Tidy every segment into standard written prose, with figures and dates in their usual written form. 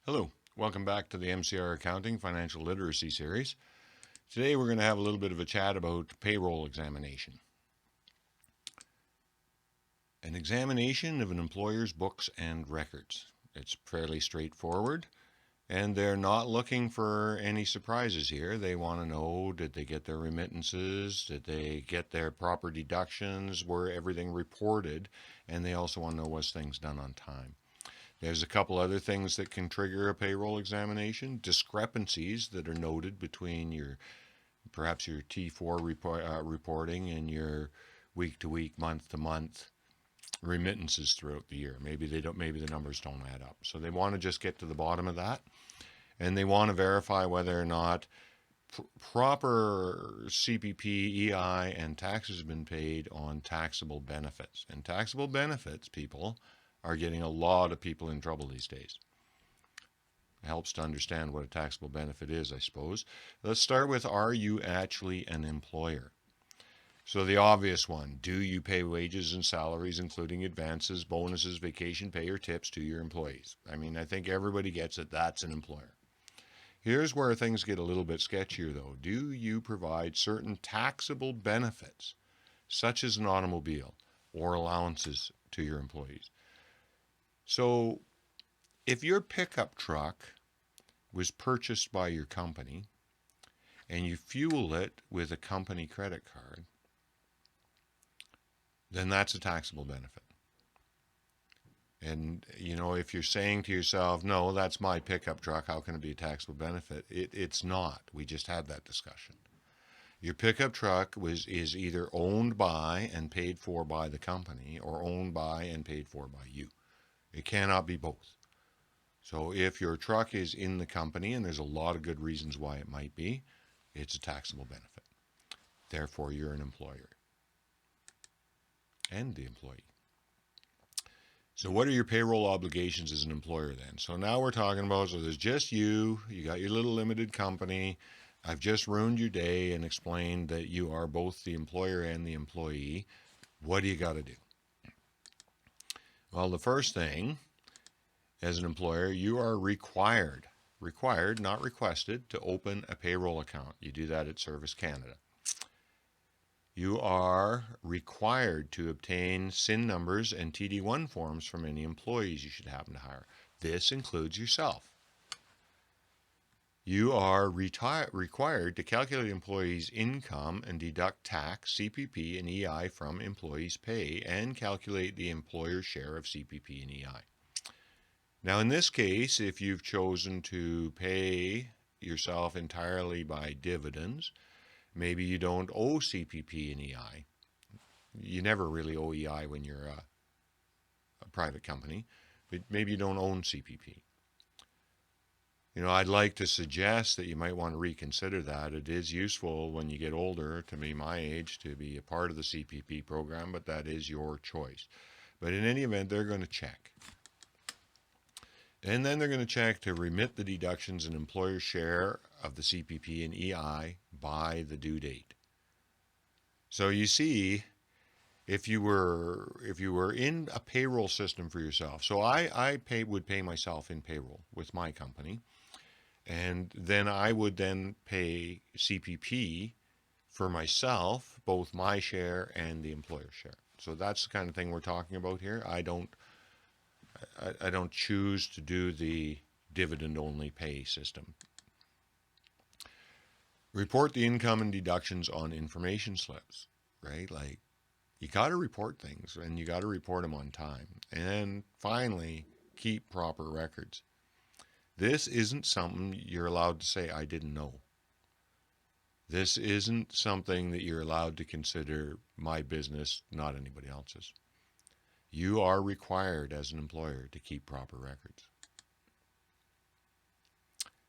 Hello, welcome back to the MCR Accounting Financial Literacy Series. Today we're going to have a little bit of a chat about payroll examination. An examination of an employer's books and records. It's fairly straightforward, and they're not looking for any surprises here. They want to know, did they get their remittances? Did they get their proper deductions? Were everything reported? And they also want to know, was things done on time? There's a couple other things that can trigger a payroll examination. Discrepancies that are noted between perhaps your T4 reporting and your week to week, month to month remittances throughout the year. Maybe the numbers don't add up. So they want to just get to the bottom of that, and they want to verify whether or not proper CPP, EI, and taxes have been paid on taxable benefits. And taxable benefits, people, are getting a lot of people in trouble these days. It helps to understand what a taxable benefit is, I suppose. Let's start with, are you actually an employer? So the obvious one, do you pay wages and salaries, including advances, bonuses, vacation pay, or tips to your employees? I mean, I think everybody gets it. That's an employer. Here's where things get a little bit sketchier, though. Do you provide certain taxable benefits, such as an automobile or allowances, to your employees? So if your pickup truck was purchased by your company and you fuel it with a company credit card, then that's a taxable benefit. And, if you're saying to yourself, no, that's my pickup truck, how can it be a taxable benefit? It's not. We just had that discussion. Your pickup truck is either owned by and paid for by the company or owned by and paid for by you. It cannot be both. So if your truck is in the company, and there's a lot of good reasons why it might be, it's a taxable benefit. Therefore, you're an employer and the employee. So what are your payroll obligations as an employer then? So now we're talking about, so there's just you got your little limited company. I've just ruined your day and explained that you are both the employer and the employee. What do you got to do? Well, the first thing, as an employer, you are required, not requested, to open a payroll account. You do that at Service Canada. You are required to obtain SIN numbers and TD1 forms from any employees you should happen to hire. This includes yourself. You are required to calculate employees' income and deduct tax, CPP, and EI from employees' pay and calculate the employer's share of CPP and EI. Now, in this case, if you've chosen to pay yourself entirely by dividends, maybe you don't owe CPP and EI. You never really owe EI when you're a private company, but maybe you don't own CPP. I'd like to suggest that you might want to reconsider that. It is useful when you get older, to be my age, to be a part of the CPP program, but that is your choice. But in any event, they're going to check. And then they're going to check to remit the deductions and employer's share of the CPP and EI by the due date. So you see, if you were in a payroll system for yourself, so I would pay myself in payroll with my company, and then I would then pay CPP for myself, both my share and the employer's share. So that's the kind of thing we're talking about here. I don't choose to do the dividend-only pay system. Report the income and deductions on information slips, right? Like, you got to report things, and you got to report them on time. And finally, keep proper records. This isn't something you're allowed to say, I didn't know. This isn't something that you're allowed to consider my business, not anybody else's. You are required as an employer to keep proper records.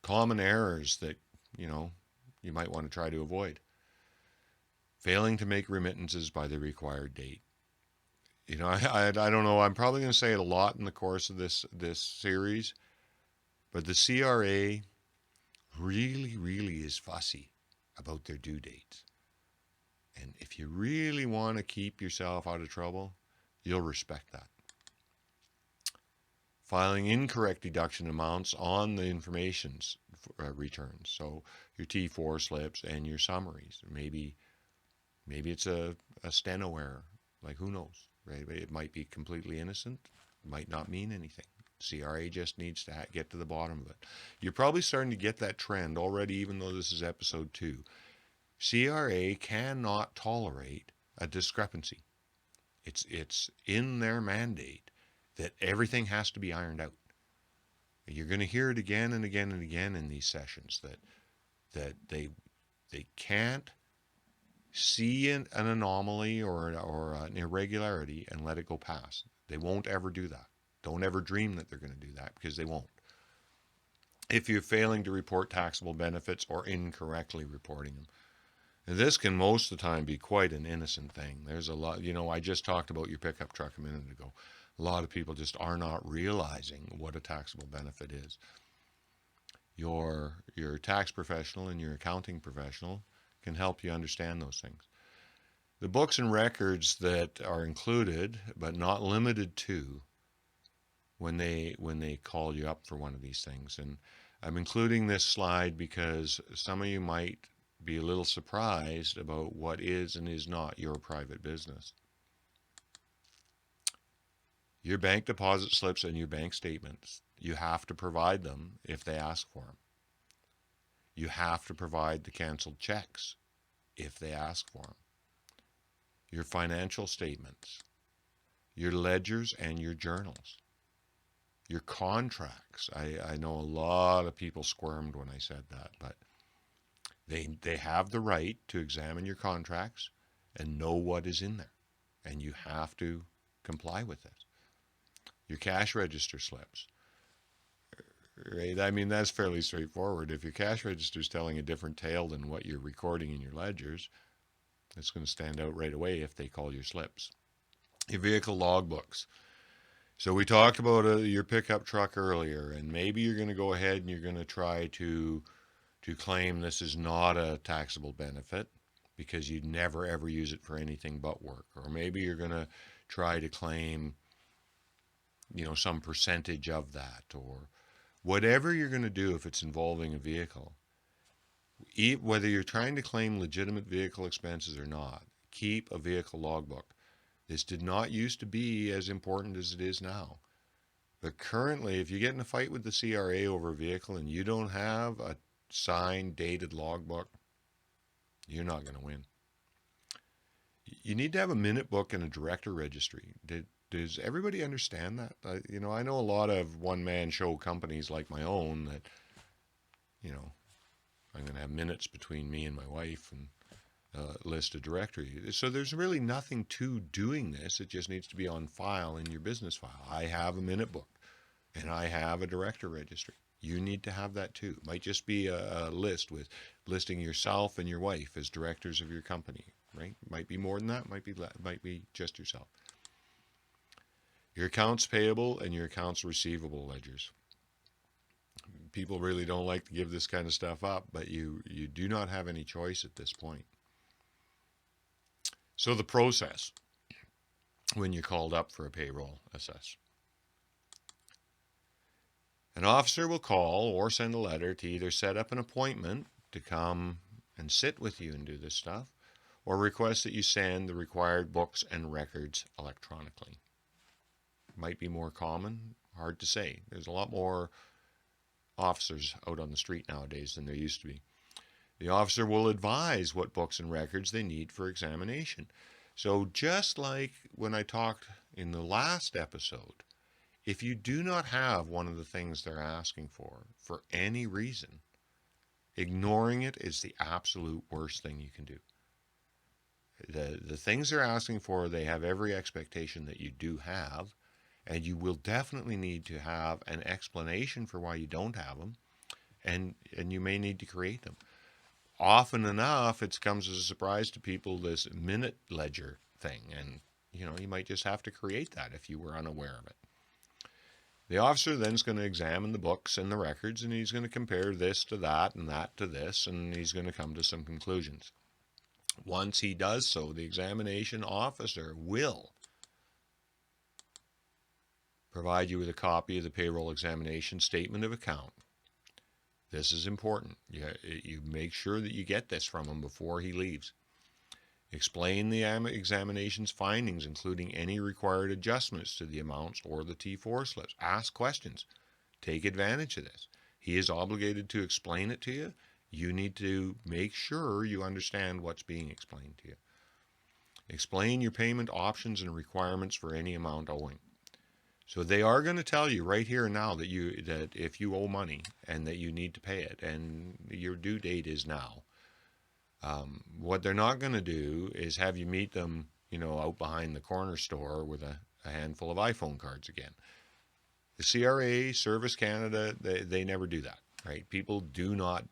Common errors that, you might want to try to avoid. Failing to make remittances by the required date. I don't know. I'm probably going to say it a lot in the course of this series, but the CRA really, really is fussy about their due dates. And if you really want to keep yourself out of trouble, you'll respect that. filing incorrect deduction amounts on the information's returns. So your T4 slips and your summaries. Maybe it's a steno error. Like, who knows, right? It might be completely innocent. It might not mean anything. CRA just needs to get to the bottom of it. You're probably starting to get that trend already, even though this is episode 2. CRA cannot tolerate a discrepancy. It's in their mandate that everything has to be ironed out. You're going to hear it again and again and again in these sessions that they can't see an anomaly or an irregularity and let it go past. They won't ever do that. Don't ever dream that they're going to do that, because they won't. If you're failing to report taxable benefits or incorrectly reporting them. And this can most of the time be quite an innocent thing. There's a lot, I just talked about your pickup truck a minute ago. A lot of people just are not realizing what a taxable benefit is. Your tax professional and your accounting professional can help you understand those things. The books and records that are included, but not limited to, when they call you up for one of these things. And I'm including this slide because some of you might be a little surprised about what is and is not your private business. Your bank deposit slips and your bank statements, you have to provide them if they ask for them. You have to provide the canceled checks if they ask for them. Your financial statements, your ledgers and your journals, your contracts. I know a lot of people squirmed when I said that, but they have the right to examine your contracts and know what is in there, and you have to comply with it. Your cash register slips, right? I mean, that's fairly straightforward. If your cash register is telling a different tale than what you're recording in your ledgers, it's going to stand out right away if they call your slips. Your vehicle logbooks. So we talked about your pickup truck earlier, and maybe you're going to go ahead and you're going to try to claim this is not a taxable benefit because you'd never ever use it for anything but work. Or maybe you're going to try to claim, some percentage of that, or whatever you're going to do if it's involving a vehicle. Whether you're trying to claim legitimate vehicle expenses or not, keep a vehicle logbook. This did not used to be as important as it is now. But currently, if you get in a fight with the CRA over a vehicle and you don't have a signed, dated logbook, you're not going to win. You need to have a minute book and a director registry. Does everybody understand that? I know a lot of one-man show companies like my own that, I'm going to have minutes between me and my wife and list a directory. So there's really nothing to doing this. It just needs to be on file in your business file. I have a minute book and I have a director registry. You need to have that too. It might just be a list with listing yourself and your wife as directors of your company, right? Might be more than that, might be just yourself. Your accounts payable and your accounts receivable ledgers. People really don't like to give this kind of stuff up, but you do not have any choice at this point. So the process when you're called up for a payroll assess. An officer will call or send a letter to either set up an appointment to come and sit with you and do this stuff, or request that you send the required books and records electronically. Might be more common, hard to say. There's a lot more officers out on the street nowadays than there used to be. The officer will advise what books and records they need for examination. So just like when I talked in the last episode, if you do not have one of the things they're asking for any reason, ignoring it is the absolute worst thing you can do. The things they're asking for, they have every expectation that you do have, and you will definitely need to have an explanation for why you don't have them, and you may need to create them. Often enough, it comes as a surprise to people, this minute ledger thing, and you might just have to create that if you were unaware of it. The officer then is going to examine the books and the records, and he's going to compare this to that and that to this, and he's going to come to some conclusions. Once he does so, the examination officer will provide you with a copy of the payroll examination statement of account. This is important. You make sure that you get this from him before he leaves. Explain the examination's findings, including any required adjustments to the amounts or the T4 slips. Ask questions. Take advantage of this. He is obligated to explain it to you. You need to make sure you understand what's being explained to you. Explain your payment options and requirements for any amount owing. So they are going to tell you right here and now that if you owe money and that you need to pay it, and your due date is now. What they're not going to do is have you meet them, out behind the corner store with a handful of iPhone cards again. The CRA, Service Canada, they never do that, right? People do not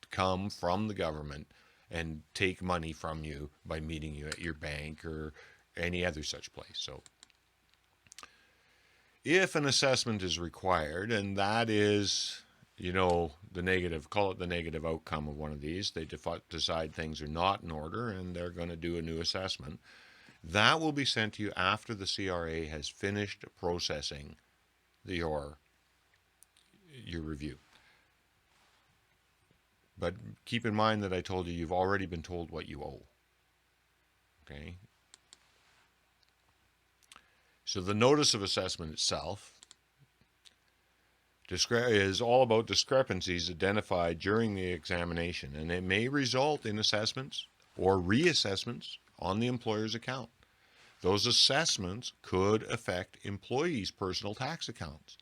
come from the government and take money from you by meeting you at your bank or any other such place. So if an assessment is required, and that is, the negative, call it the negative outcome of one of these, they decide things are not in order and they're going to do a new assessment, that will be sent to you after the CRA has finished processing your review. But keep in mind that I told you've already been told what you owe. Okay? So the notice of assessment itself is all about discrepancies identified during the examination, and it may result in assessments or reassessments on the employer's account. Those assessments could affect employees' personal tax accounts.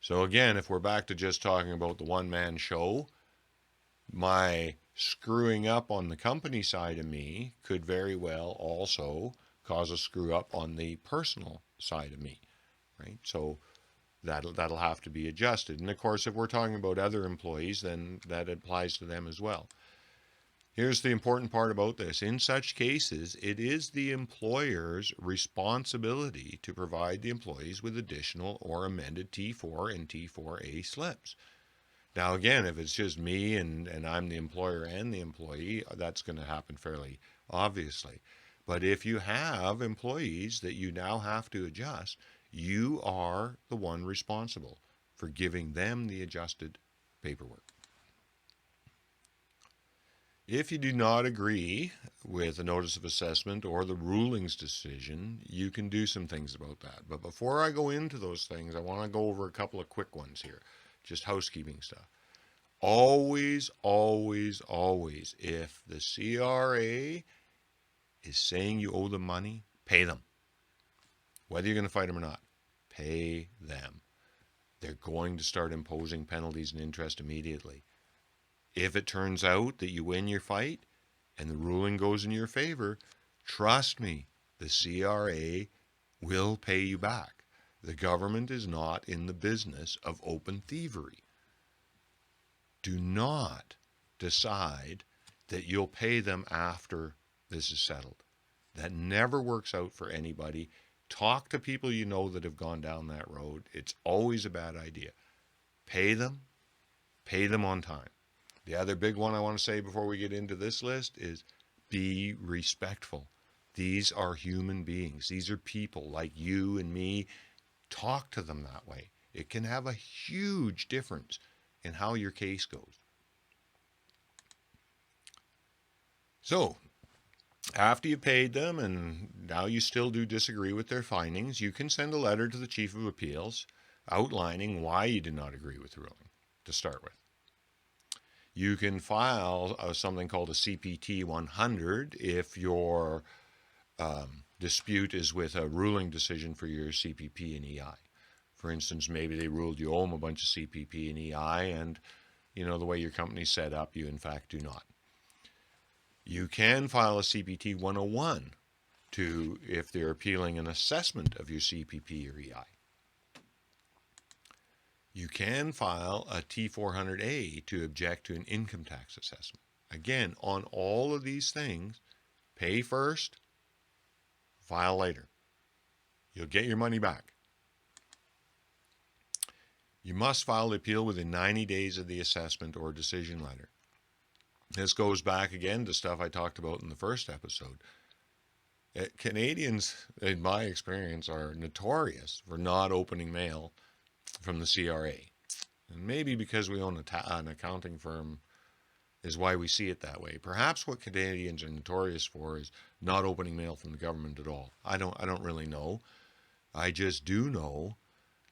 So again, if we're back to just talking about the one-man show, my screwing up on the company side of me could very well also cause a screw up on the personal side of me, right? So that'll have to be adjusted. And of course, if we're talking about other employees, then that applies to them as well. Here's the important part about this. In such cases, it is the employer's responsibility to provide the employees with additional or amended T4 and T4A slips. Now, again, if it's just me and I'm the employer and the employee, that's going to happen fairly obviously. But if you have employees that you now have to adjust, you are the one responsible for giving them the adjusted paperwork. If you do not agree with the notice of assessment or the rulings decision, you can do some things about that. But before I go into those things, I want to go over a couple of quick ones here, just housekeeping stuff. Always, always, always, if the CRA is saying you owe them money, pay them. Whether you're going to fight them or not, pay them. They're going to start imposing penalties and interest immediately. If it turns out that you win your fight and the ruling goes in your favor, trust me, the CRA will pay you back. The government is not in the business of open thievery. Do not decide that you'll pay them after this is settled. That never works out for anybody. Talk to people you know that have gone down that road. It's always a bad idea. Pay them on time. The other big one I want to say before we get into this list is be respectful. These are human beings. These are people like you and me. Talk to them that way. It can have a huge difference in how your case goes. So, after you paid them and now you still do disagree with their findings, you can send a letter to the Chief of Appeals outlining why you do not agree with the ruling to start with. You can file something called a CPT 100 if your dispute is with a ruling decision for your CPP and EI. For instance, maybe they ruled you owe them a bunch of CPP and EI, and the way your company's set up, you in fact do not. You can file a CPT 101 if they're appealing an assessment of your CPP or EI. You can file a T400A to object to an income tax assessment. Again, on all of these things, pay first, file later. You'll get your money back. You must file the appeal within 90 days of the assessment or decision letter. This goes back again to stuff I talked about in the first episode. Canadians, in my experience, are notorious for not opening mail from the CRA. And maybe because we own an accounting firm is why we see it that way. Perhaps what Canadians are notorious for is not opening mail from the government at all. I don't really know. I just do know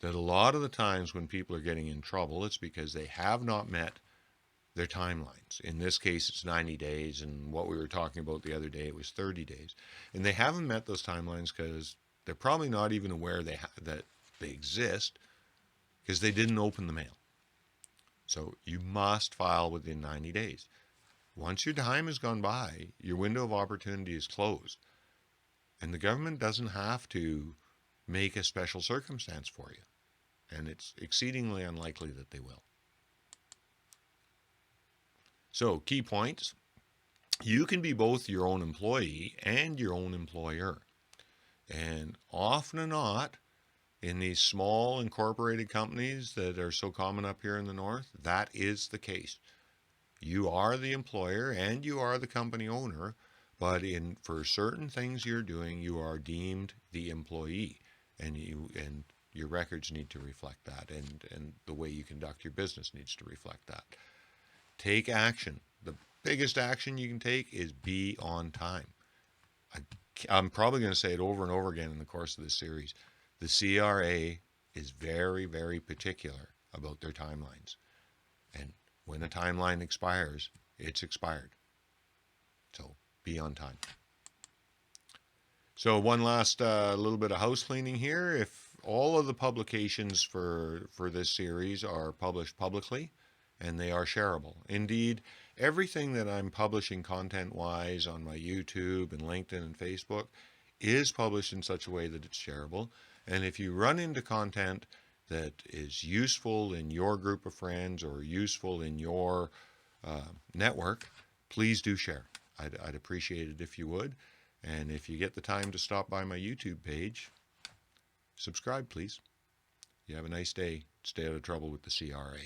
that a lot of the times when people are getting in trouble, it's because they have not met their timelines. In this case, it's 90 days, and what we were talking about the other day, it was 30 days. And they haven't met those timelines because they're probably not even aware that they exist because they didn't open the mail. So you must file within 90 days. Once your time has gone by, your window of opportunity is closed. And the government doesn't have to make a special circumstance for you. And it's exceedingly unlikely that they will. So, key points. You can be both your own employee and your own employer. And often or not, in these small incorporated companies that are so common up here in the north, that is the case. You are the employer and you are the company owner, but for certain things you're doing, you are deemed the employee, and your records need to reflect that, and the way you conduct your business needs to reflect that. Take action. The biggest action you can take is be on time. I'm probably going to say it over and over again in the course of this series. The CRA is very, very particular about their timelines. And when a timeline expires, it's expired. So be on time. So one last little bit of house cleaning here. If all of the publications for this series are published publicly, and they are shareable. Indeed, everything that I'm publishing content-wise on my YouTube and LinkedIn and Facebook is published in such a way that it's shareable. And if you run into content that is useful in your group of friends or useful in your network, please do share. I'd appreciate it if you would. And if you get the time to stop by my YouTube page, subscribe, please. You have a nice day. Stay out of trouble with the CRA.